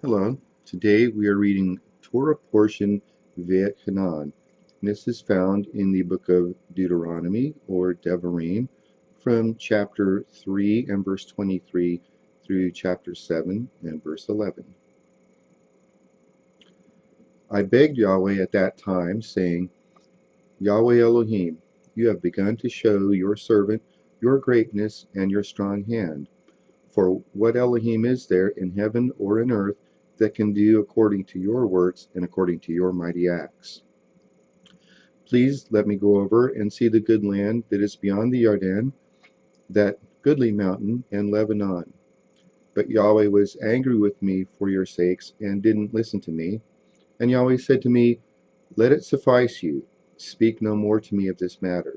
Hello. Today we are reading Torah portion Ve'etchanan. This is found in the book of Deuteronomy or Devarim from chapter 3 and verse 23 through chapter 7 and verse 11. I begged Yahweh at that time, saying, Yahweh Elohim, you have begun to show your servant your greatness and your strong hand. For what Elohim is there in heaven or in earth that can do according to your works and according to your mighty acts? Please let me go over and see the good land that is beyond the Yarden, that goodly mountain and Lebanon. But Yahweh was angry with me for your sakes and didn't listen to me. And Yahweh said to me, Let it suffice you. Speak no more to me of this matter.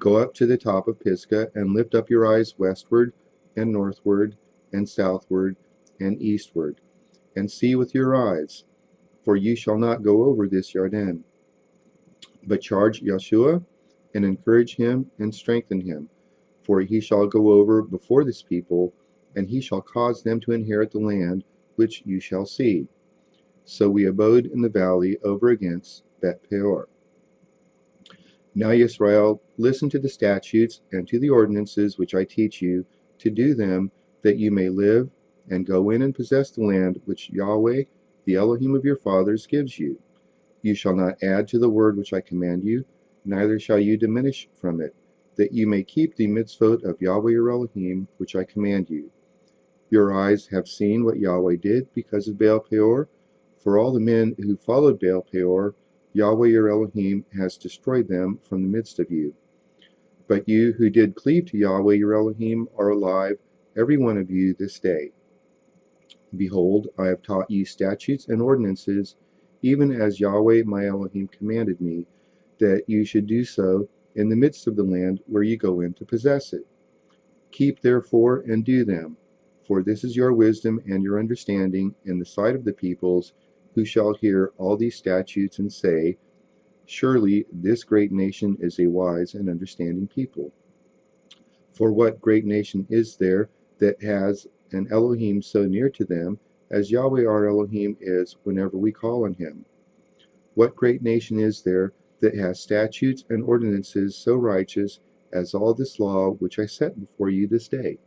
Go up to the top of Pisgah and lift up your eyes westward and northward and southward and eastward, and see with your eyes, for you shall not go over this Yarden. But charge Yeshua, and encourage him, and strengthen him, for he shall go over before this people, and he shall cause them to inherit the land which you shall see. So we abode in the valley over against Bet Peor. Now, Yisrael, listen to the statutes and to the ordinances which I teach you, to do them, that you may live, and go in and possess the land which Yahweh, the Elohim of your fathers, gives you. You shall not add to the word which I command you, neither shall you diminish from it, that you may keep the mitzvot of Yahweh your Elohim, which I command you. Your eyes have seen what Yahweh did because of Baal Peor. For all the men who followed Baal Peor, Yahweh your Elohim has destroyed them from the midst of you. But you who did cleave to Yahweh your Elohim are alive, every one of you, this day. Behold, I have taught you statutes and ordinances, even as Yahweh my Elohim commanded me, that you should do so in the midst of the land where you go in to possess it. Keep therefore and do them, for this is your wisdom and your understanding in the sight of the peoples, who shall hear all these statutes and say, Surely this great nation is a wise and understanding people. For what great nation is there that has an Elohim so near to them as Yahweh our Elohim is whenever we call on him? What great nation is there that has statutes and ordinances so righteous as all this law which I set before you this day?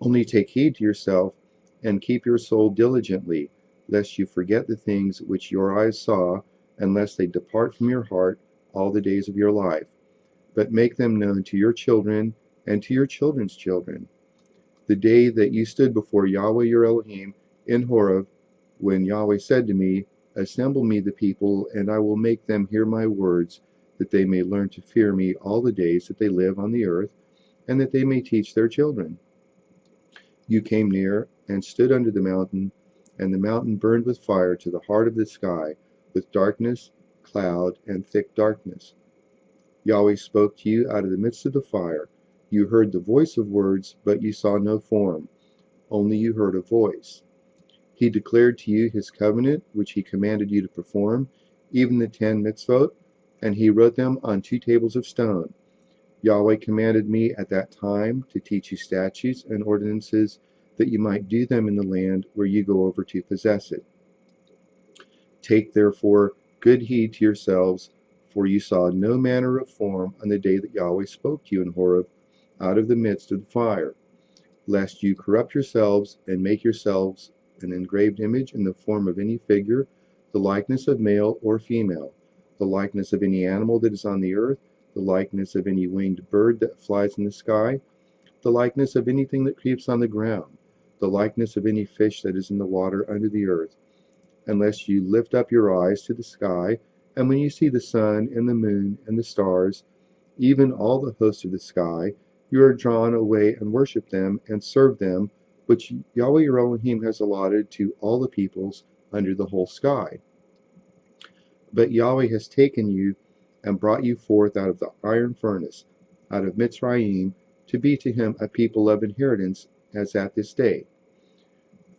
Only take heed to yourself, and keep your soul diligently, lest you forget the things which your eyes saw, and lest they depart from your heart all the days of your life. But make them known to your children and to your children's children. The day that you stood before Yahweh your Elohim in Horeb, when Yahweh said to me, Assemble me the people, and I will make them hear my words, that they may learn to fear me all the days that they live on the earth, and that they may teach their children. You came near and stood under the mountain, and the mountain burned with fire to the heart of the sky, with darkness, cloud, and thick darkness. Yahweh spoke to you out of the midst of the fire. You heard the voice of words, but you saw no form, only you heard a voice. He declared to you his covenant, which he commanded you to perform, even the 10 mitzvot, and he wrote them on 2 tables of stone. Yahweh commanded me at that time to teach you statutes and ordinances, that you might do them in the land where you go over to possess it. Take therefore good heed to yourselves, for you saw no manner of form on the day that Yahweh spoke to you in Horeb out of the midst of the fire, lest you corrupt yourselves and make yourselves an engraved image in the form of any figure, the likeness of male or female, the likeness of any animal that is on the earth, the likeness of any winged bird that flies in the sky, the likeness of anything that creeps on the ground, the likeness of any fish that is in the water under the earth, unless you lift up your eyes to the sky, and when you see the sun and the moon and the stars, even all the hosts of the sky, you are drawn away and worship them and serve them, which Yahweh your Elohim has allotted to all the peoples under the whole sky. But Yahweh has taken you and brought you forth out of the iron furnace, out of Mitzrayim, to be to him a people of inheritance, as at this day.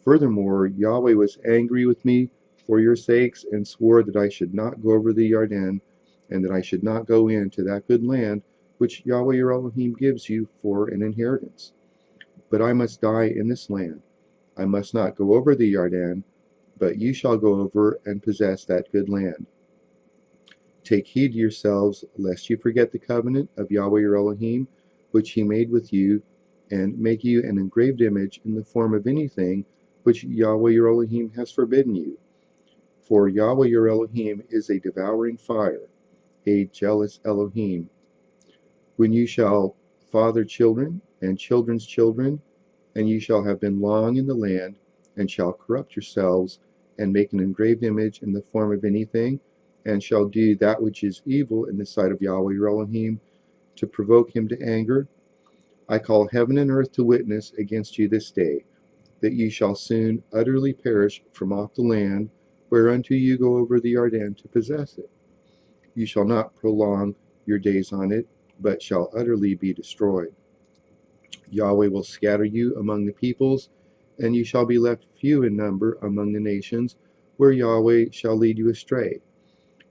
Furthermore, Yahweh was angry with me for your sakes, and swore that I should not go over the Yarden, and that I should not go into that good land which Yahweh your Elohim gives you for an inheritance. But I must die in this land, I must not go over the Yarden, but you shall go over and possess that good land. Take heed to yourselves, lest you forget the covenant of Yahweh your Elohim, which he made with you, and make you an engraved image in the form of anything which Yahweh your Elohim has forbidden you. For Yahweh your Elohim is a devouring fire, a jealous Elohim. When you shall father children and children's children, and you shall have been long in the land, and shall corrupt yourselves, and make an engraved image in the form of anything, and shall do that which is evil in the sight of Yahweh your Elohim, to provoke him to anger, I call heaven and earth to witness against you this day, that ye shall soon utterly perish from off the land, whereunto you go over the Yarden to possess it. You shall not prolong your days on it, but shall utterly be destroyed. Yahweh will scatter you among the peoples, and you shall be left few in number among the nations, where Yahweh shall lead you astray.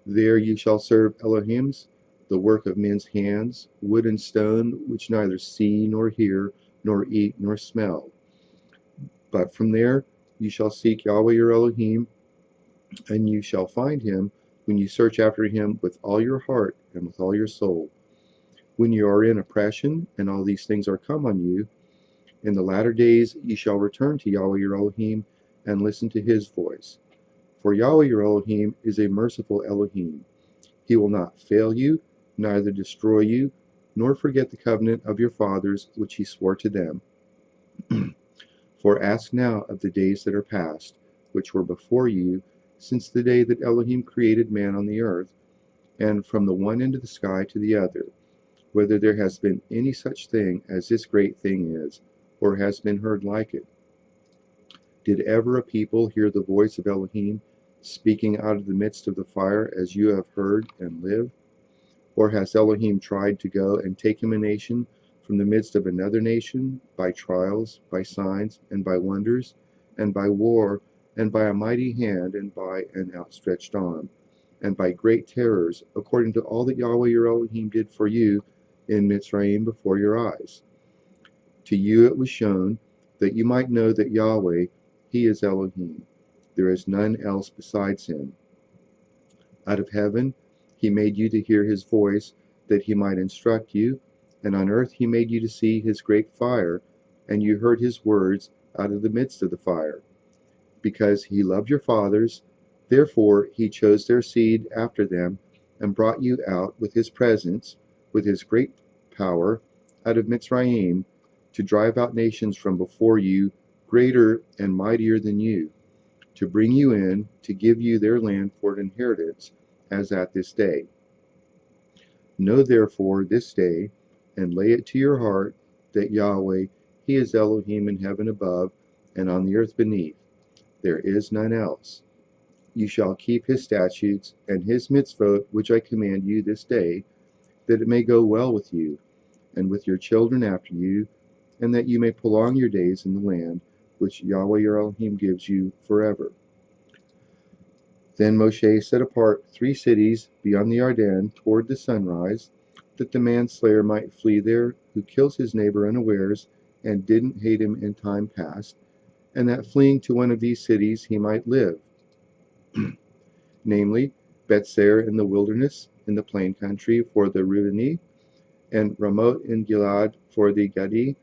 There you shall serve Elohims, the work of men's hands, wood and stone, which neither see nor hear, nor eat nor smell. But from there you shall seek Yahweh your Elohim, and you shall find him when you search after him with all your heart and with all your soul. When you are in oppression, and all these things are come on you, in the latter days ye shall return to Yahweh your Elohim, and listen to his voice. For Yahweh your Elohim is a merciful Elohim. He will not fail you, neither destroy you, nor forget the covenant of your fathers which he swore to them. For ask now of the days that are past, which were before you, since the day that Elohim created man on the earth, and from the one end of the sky to the other, whether there has been any such thing as this great thing is, or has been heard like it. Did ever a people hear the voice of Elohim speaking out of the midst of the fire, as you have heard and live? Or has Elohim tried to go and take him a nation from the midst of another nation, by trials, by signs, and by wonders, and by war, and by a mighty hand, and by an outstretched arm, and by great terrors, according to all that Yahweh your Elohim did for you in Mitzrayim before your eyes? To you it was shown, that you might know that Yahweh, he is Elohim. There is none else besides him. Out of heaven he made you to hear his voice, that he might instruct you, and on earth he made you to see his great fire, and you heard his words out of the midst of the fire. Because he loved your fathers, therefore he chose their seed after them, and brought you out with his presence, with his great power, out of Mitzrayim, to drive out nations from before you, greater and mightier than you, to bring you in, to give you their land for an inheritance, as at this day. Know therefore this day, and lay it to your heart, that Yahweh, he is Elohim in heaven above, and on the earth beneath. There is none else. You shall keep his statutes and his mitzvot, which I command you this day, that it may go well with you, and with your children after you, and that you may prolong your days in the land, which Yahweh your Elohim gives you forever. Then Moshe set apart 3 cities beyond the Yarden toward the sunrise, that the manslayer might flee there, who kills his neighbor unawares, and didn't hate him in time past, and that fleeing to one of these cities he might live, namely, Bethser in the wilderness, in the plain country for the Reubeni, and Ramoth in Gilead for the Gadi,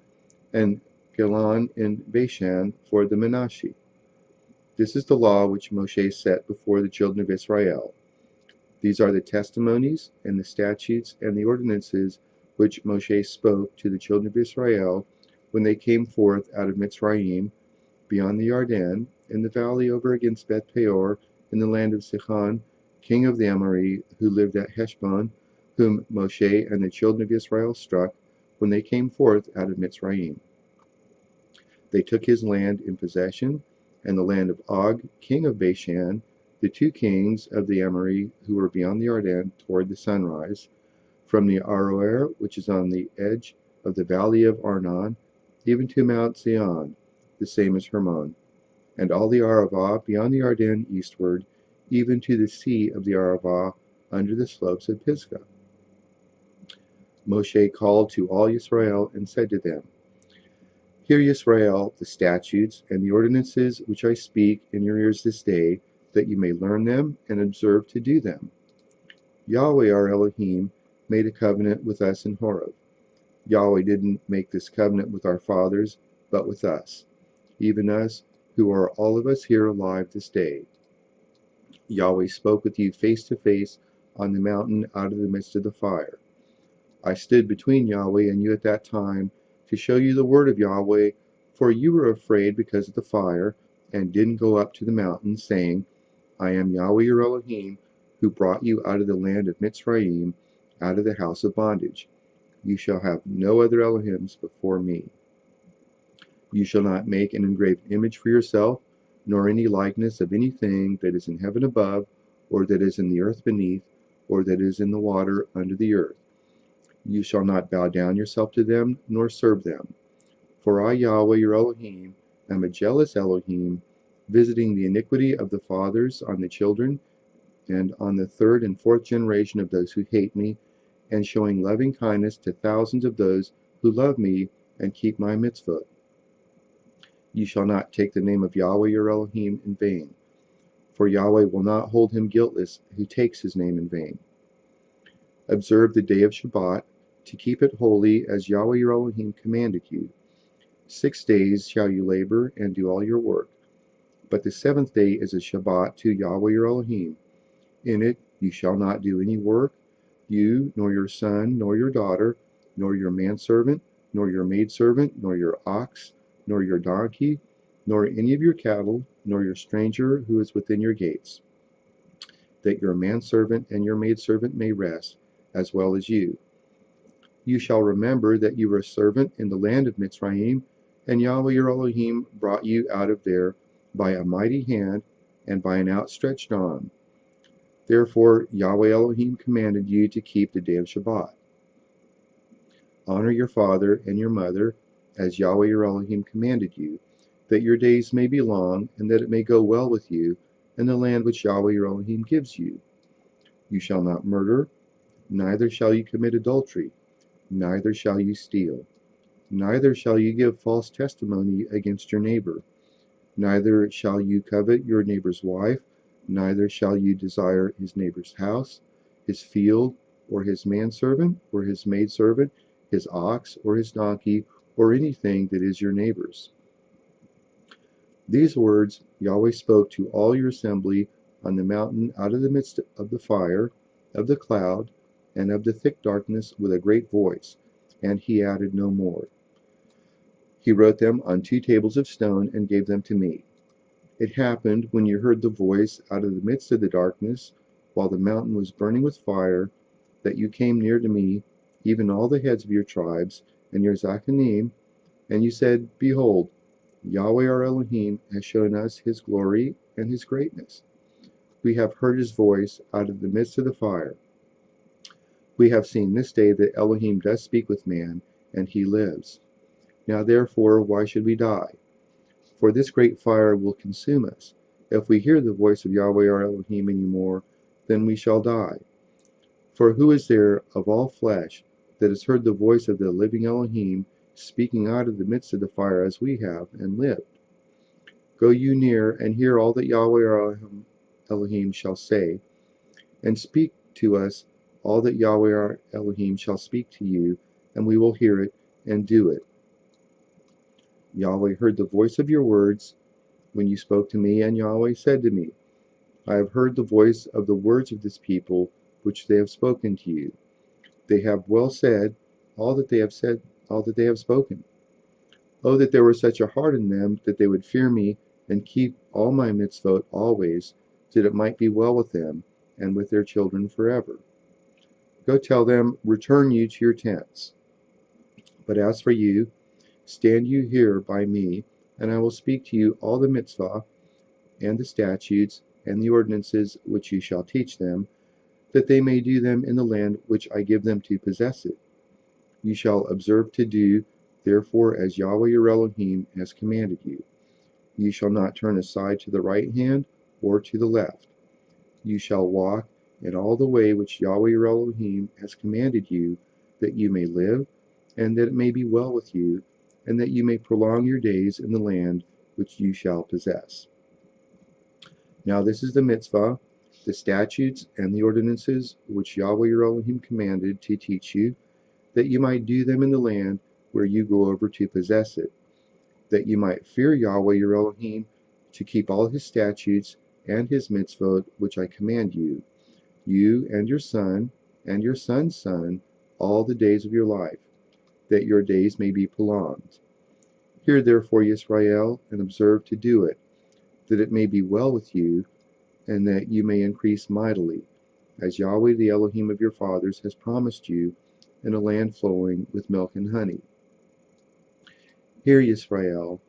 and Golan in Vaeschanan for the Manasseh. This is the law which Moshe set before the children of Israel. These are the testimonies, and the statutes, and the ordinances which Moshe spoke to the children of Israel when they came forth out of Mitzrayim, beyond the Yarden, in the valley over against Beth Peor, in the land of Sihon, king of the Amorite, who lived at Heshbon, whom Moshe and the children of Israel struck when they came forth out of Mitzrayim. They took his land in possession, and the land of Og, king of Vaeschanan, the 2 kings of the Amorite who were beyond the Yarden toward the sunrise, from the Aroer, which is on the edge of the valley of Arnon, even to Mount Zion, the same as Hermon, and all the Arava beyond the Yarden eastward, even to the sea of the Arava under the slopes of Pisgah. Moshe called to all Israel and said to them, Hear, Yisrael, the statutes and the ordinances which I speak in your ears this day, that you may learn them and observe to do them. Yahweh our Elohim made a covenant with us in Horeb. Yahweh didn't make this covenant with our fathers, but with us, even us, who are all of us here alive this day. Yahweh spoke with you face to face on the mountain out of the midst of the fire. I stood between Yahweh and you at that time to show you the word of Yahweh, for you were afraid because of the fire, and didn't go up to the mountain, saying, I am Yahweh your Elohim, who brought you out of the land of Mitzrayim, out of the house of bondage. You shall have no other Elohims before me. You shall not make an engraved image for yourself, nor any likeness of anything that is in heaven above, or that is in the earth beneath, or that is in the water under the earth. You shall not bow down yourself to them, nor serve them. For I, Yahweh your Elohim, am a jealous Elohim, visiting the iniquity of the fathers on the children, and on the third and fourth generation of those who hate me, and showing loving kindness to thousands of those who love me and keep my mitzvot. You shall not take the name of Yahweh your Elohim in vain, for Yahweh will not hold him guiltless who takes his name in vain. Observe the day of Shabbat, to keep it holy as Yahweh your Elohim commanded you. 6 days shall you labor and do all your work, but the seventh day is a Shabbat to Yahweh your Elohim. In it you shall not do any work, you, nor your son, nor your daughter, nor your manservant, nor your maidservant, nor your ox, nor your donkey, nor any of your cattle, nor your stranger who is within your gates, that your manservant and your maidservant may rest, as well as you. You shall remember that you were a servant in the land of Mitzrayim, and Yahweh your Elohim brought you out of there by a mighty hand and by an outstretched arm. Therefore Yahweh Elohim commanded you to keep the day of Shabbat. Honor your father and your mother, as Yahweh your Elohim commanded you, that your days may be long, and that it may go well with you in the land which Yahweh your Elohim gives you. You shall not murder, neither shall you commit adultery, neither shall you steal, neither shall you give false testimony against your neighbor, neither shall you covet your neighbor's wife, neither shall you desire his neighbor's house, his field, or his manservant, or his maidservant, his ox, or his donkey, or anything that is your neighbor's. These words Yahweh spoke to all your assembly on the mountain out of the midst of the fire, of the cloud, and of the thick darkness with a great voice, and he added no more. He wrote them on 2 tables of stone and gave them to me. It happened, when you heard the voice out of the midst of the darkness, while the mountain was burning with fire, that you came near to me, even all the heads of your tribes, and your Zachanim, and you said, Behold, Yahweh our Elohim has shown us his glory and his greatness. We have heard his voice out of the midst of the fire. We have seen this day that Elohim does speak with man, and he lives. Now therefore, why should we die? For this great fire will consume us. If we hear the voice of Yahweh our Elohim any more, then we shall die. For who is there of all flesh that has heard the voice of the living Elohim speaking out of the midst of the fire as we have, and lived? Go you near, and hear all that Yahweh our Elohim shall say, and speak to us all that Yahweh our Elohim shall speak to you, and we will hear it and do it. Yahweh heard the voice of your words when you spoke to me, and Yahweh said to me, I have heard the voice of the words of this people, which they have spoken to you. They have well said all that they have spoken. Oh, that there were such a heart in them, that they would fear me and keep all my mitzvot always, that it might be well with them and with their children forever. Go tell them, return you to your tents. But as for you, stand you here by me, and I will speak to you all the mitzvah, and the statutes, and the ordinances which you shall teach them, that they may do them in the land which I give them to possess it. You shall observe to do, therefore, as Yahweh your Elohim has commanded you. You shall not turn aside to the right hand or to the left. You shall walk in all the way which Yahweh your Elohim has commanded you, that you may live, and that it may be well with you, and that you may prolong your days in the land which you shall possess. Now this is the mitzvah, the statutes and the ordinances which Yahweh your Elohim commanded to teach you, that you might do them in the land where you go over to possess it, that you might fear Yahweh your Elohim, to keep all his statutes and his mitzvot which I command you, you and your son and your son's son, all the days of your life, that your days may be prolonged. Hear therefore, Yisrael, and observe to do it, that it may be well with you, and that you may increase mightily, as Yahweh the Elohim of your fathers has promised you, in a land flowing with milk and honey. Hear, Yisrael,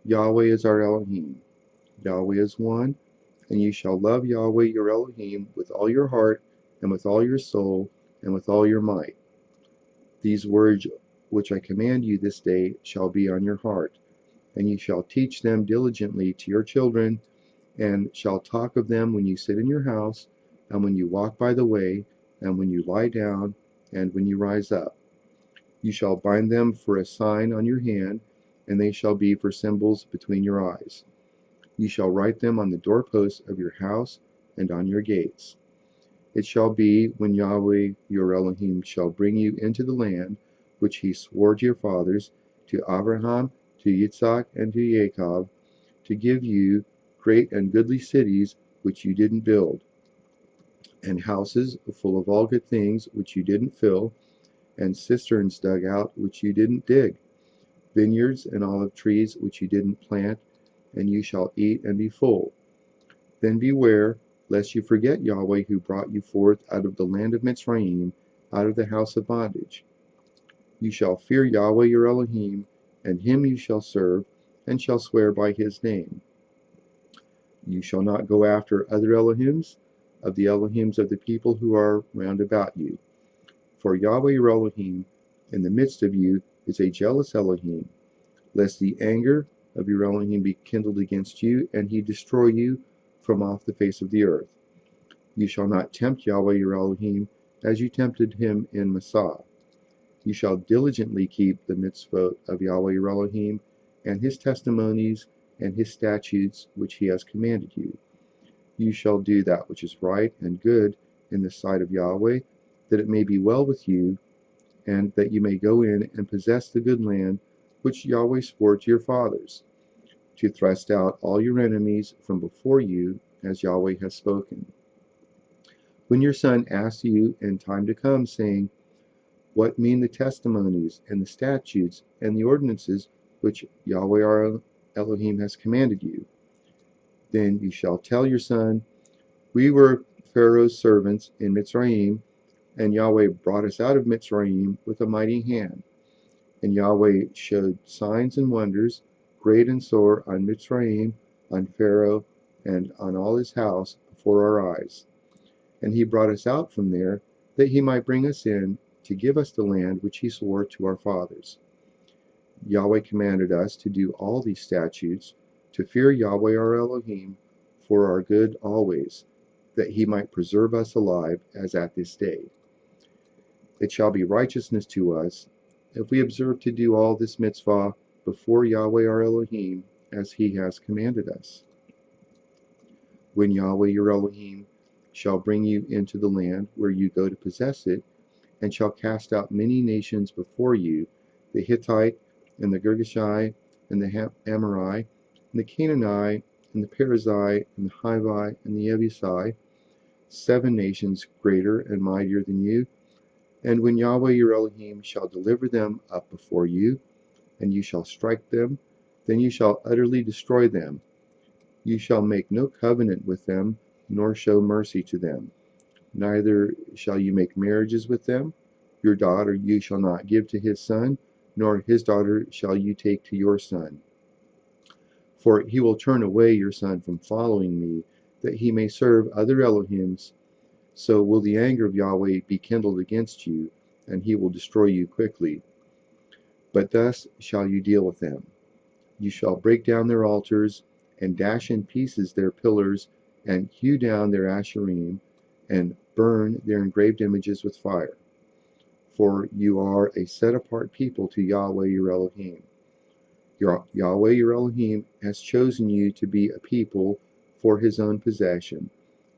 Yahweh is our Elohim. Yahweh is one, and you shall love Yahweh your Elohim with all your heart, and with all your soul, and with all your might. These words which I command you this day shall be on your heart, and you shall teach them diligently to your children, and shall talk of them when you sit in your house, and when you walk by the way, and when you lie down, and when you rise up. You shall bind them for a sign on your hand, and they shall be for symbols between your eyes. You shall write them on the doorposts of your house and on your gates. It shall be, when Yahweh your Elohim shall bring you into the land which he swore to your fathers, to Abraham, to Yitzhak, and to Jacob, to give you great and goodly cities which you didn't build, and houses full of all good things which you didn't fill, and cisterns dug out which you didn't dig, vineyards and olive trees which you didn't plant, and you shall eat and be full. Then beware, lest you forget Yahweh who brought you forth out of the land of Mitzrayim, out of the house of bondage. You shall fear Yahweh your Elohim, and him you shall serve, and shall swear by his name. You shall not go after other Elohims, of the Elohims of the people who are round about you. For Yahweh your Elohim, in the midst of you, is a jealous Elohim, lest the anger of your Elohim be kindled against you, and he destroy you from off the face of the earth. You shall not tempt Yahweh your Elohim, as you tempted him in Massah. You shall diligently keep the mitzvot of Yahweh your Elohim, and his testimonies, and his statutes which he has commanded you. You shall do that which is right and good in the sight of Yahweh, that it may be well with you, and that you may go in and possess the good land which Yahweh swore to your fathers, to thrust out all your enemies from before you, as Yahweh has spoken. When your son asks you in time to come, saying, what mean the testimonies and the statutes and the ordinances which Yahweh our Elohim has commanded you? Then you shall tell your son, we were Pharaoh's servants in Mitzrayim, and Yahweh brought us out of Mitzrayim with a mighty hand. And Yahweh showed signs and wonders, great and sore, on Mitzrayim, on Pharaoh, and on all his house before our eyes. And he brought us out from there, that he might bring us in, to give us the land which he swore to our fathers. Yahweh commanded us to do all these statutes, to fear Yahweh our Elohim, for our good always, that he might preserve us alive as at this day. It shall be righteousness to us, if we observe to do all this mitzvah before Yahweh our Elohim, as he has commanded us. When Yahweh your Elohim shall bring you into the land where you go to possess it, and shall cast out many nations before you, the Hittite, and the Girgashite, and the Amorite, and the Canaanite, and the Perizzite, and the Hivite, and the Jebusite, 7 nations greater and mightier than you. And when Yahweh your Elohim shall deliver them up before you, and you shall strike them, then you shall utterly destroy them. You shall make no covenant with them, nor show mercy to them. Neither shall you make marriages with them. Your daughter you shall not give to his son, nor his daughter shall you take to your son. For he will turn away your son from following me, that he may serve other Elohims. So will the anger of Yahweh be kindled against you, and he will destroy you quickly. But thus shall you deal with them. You shall break down their altars, and dash in pieces their pillars, and hew down their asherim, and burn their engraved images with fire. For you are a set-apart people to Yahweh your Elohim. Yahweh your Elohim has chosen you to be a people for his own possession,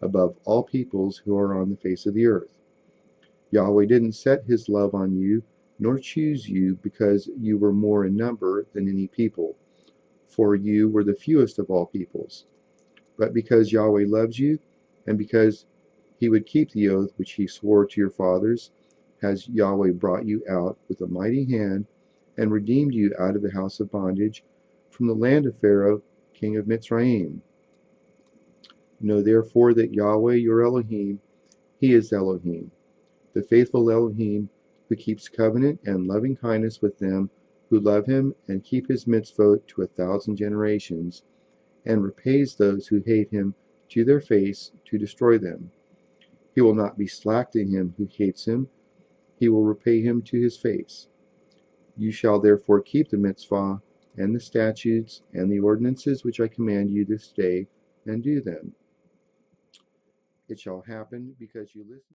above all peoples who are on the face of the earth. Yahweh didn't set his love on you, nor choose you because you were more in number than any people, for you were the fewest of all peoples. But because Yahweh loves you, and because he would keep the oath which he swore to your fathers, has Yahweh brought you out with a mighty hand, and redeemed you out of the house of bondage, from the land of Pharaoh, king of Mitzrayim. Know therefore that Yahweh your Elohim, he is Elohim, the faithful Elohim, who keeps covenant and loving kindness with them who love him and keep his mitzvot to 1,000 generations, and repays those who hate him to their face to destroy them. He will not be slack to him who hates him, he will repay him to his face. You shall therefore keep the mitzvah, and the statutes, and the ordinances which I command you this day, and do them. It shall happen, because you listen